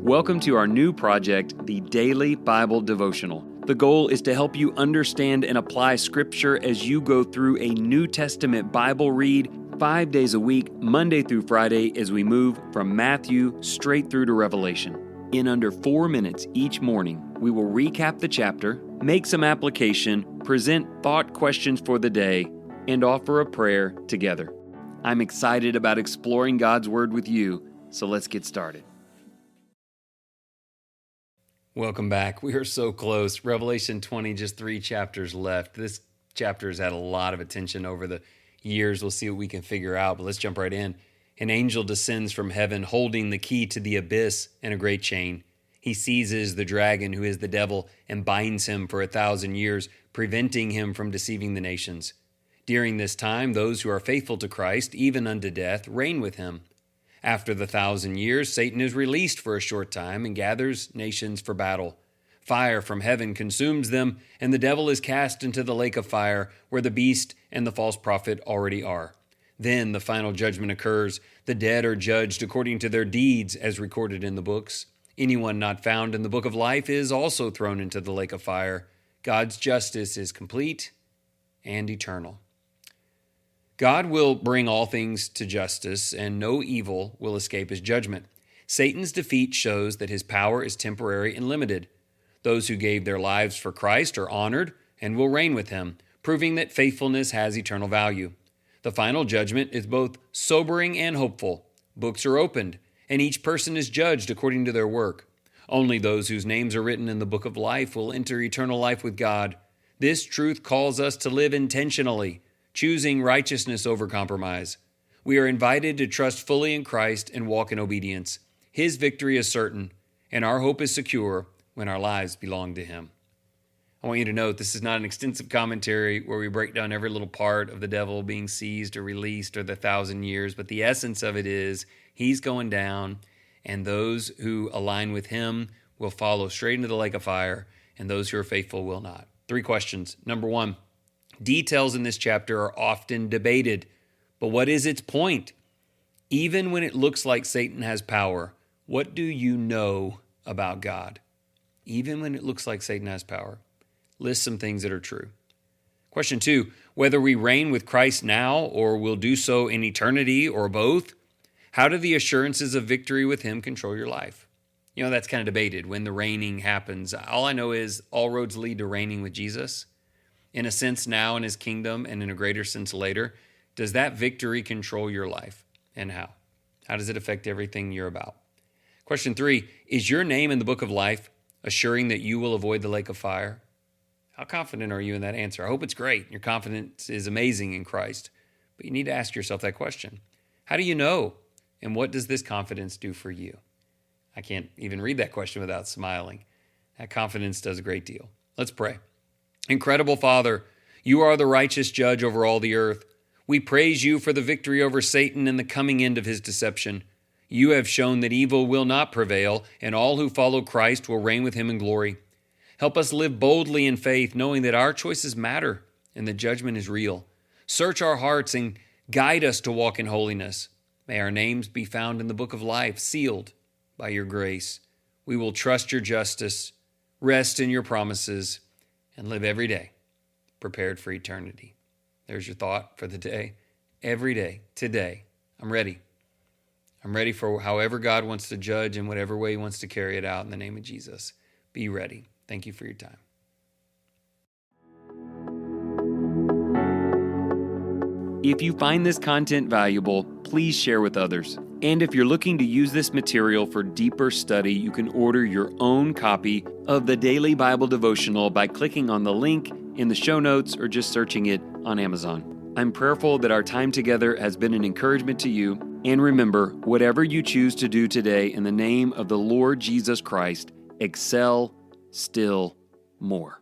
Welcome to our new project, the Daily Bible Devotional. The goal is to help you understand and apply Scripture as you go through a New Testament Bible read 5 days a week, Monday through Friday, as we move from Matthew straight through to Revelation. In under 4 minutes each morning, we will recap the chapter, make some application, present thought questions for the day, and offer a prayer together. I'm excited about exploring God's Word with you, so let's get started. Welcome back. We are so close. Revelation 20, just 3 chapters left. This chapter has had a lot of attention over the years. We'll see what we can figure out, but let's jump right in. An angel descends from heaven holding the key to the abyss and a great chain. He seizes the dragon, who is the devil, and binds him for 1,000 years, preventing him from deceiving the nations. During this time, those who are faithful to Christ, even unto death, reign with him. After the 1,000 years, Satan is released for a short time and gathers nations for battle. Fire from heaven consumes them, and the devil is cast into the lake of fire, where the beast and the false prophet already are. Then the final judgment occurs. The dead are judged according to their deeds, as recorded in the books. Anyone not found in the book of life is also thrown into the lake of fire. God's justice is complete and eternal. God will bring all things to justice, and no evil will escape his judgment. Satan's defeat shows that his power is temporary and limited. Those who gave their lives for Christ are honored and will reign with him, proving that faithfulness has eternal value. The final judgment is both sobering and hopeful. Books are opened, and each person is judged according to their work. Only those whose names are written in the book of life will enter eternal life with God. This truth calls us to live intentionally, choosing righteousness over compromise. We are invited to trust fully in Christ and walk in obedience. His victory is certain, and our hope is secure when our lives belong to him. I want you to note this is not an extensive commentary where we break down every little part of the devil being seized or released or the 1,000 years, but the essence of it is he's going down, and those who align with him will follow straight into the lake of fire, and those who are faithful will not. 3 questions. Number 1, details in this chapter are often debated, but what is its point? Even when it looks like Satan has power, what do you know about God? Even when it looks like Satan has power. List some things that are true. Question 2, whether we reign with Christ now or will do so in eternity or both, how do the assurances of victory with him control your life? You know, that's kind of debated when the reigning happens. All I know is all roads lead to reigning with Jesus. In a sense now in his kingdom, and in a greater sense later. Does that victory control your life, and how? How does it affect everything you're about? Question 3, is your name in the book of life assuring that you will avoid the lake of fire? How confident are you in that answer? I hope it's great. Your confidence is amazing in Christ, but you need to ask yourself that question. How do you know, and what does this confidence do for you? I can't even read that question without smiling. That confidence does a great deal. Let's pray. Incredible Father, you are the righteous judge over all the earth. We praise you for the victory over Satan and the coming end of his deception. You have shown that evil will not prevail, and all who follow Christ will reign with him in glory. Help us live boldly in faith, knowing that our choices matter and the judgment is real. Search our hearts and guide us to walk in holiness. May our names be found in the book of life, sealed by your grace. We will trust your justice, rest in your promises, and live every day prepared for eternity. There's your thought for the day. Every day, today, I'm ready. I'm ready for however God wants to judge and whatever way he wants to carry it out in the name of Jesus. Be ready. Thank you for your time. If you find this content valuable, please share with others. And if you're looking to use this material for deeper study, you can order your own copy of the Daily Bible Devotional by clicking on the link in the show notes or just searching it on Amazon. I'm prayerful that our time together has been an encouragement to you. And remember, whatever you choose to do today in the name of the Lord Jesus Christ, excel still more.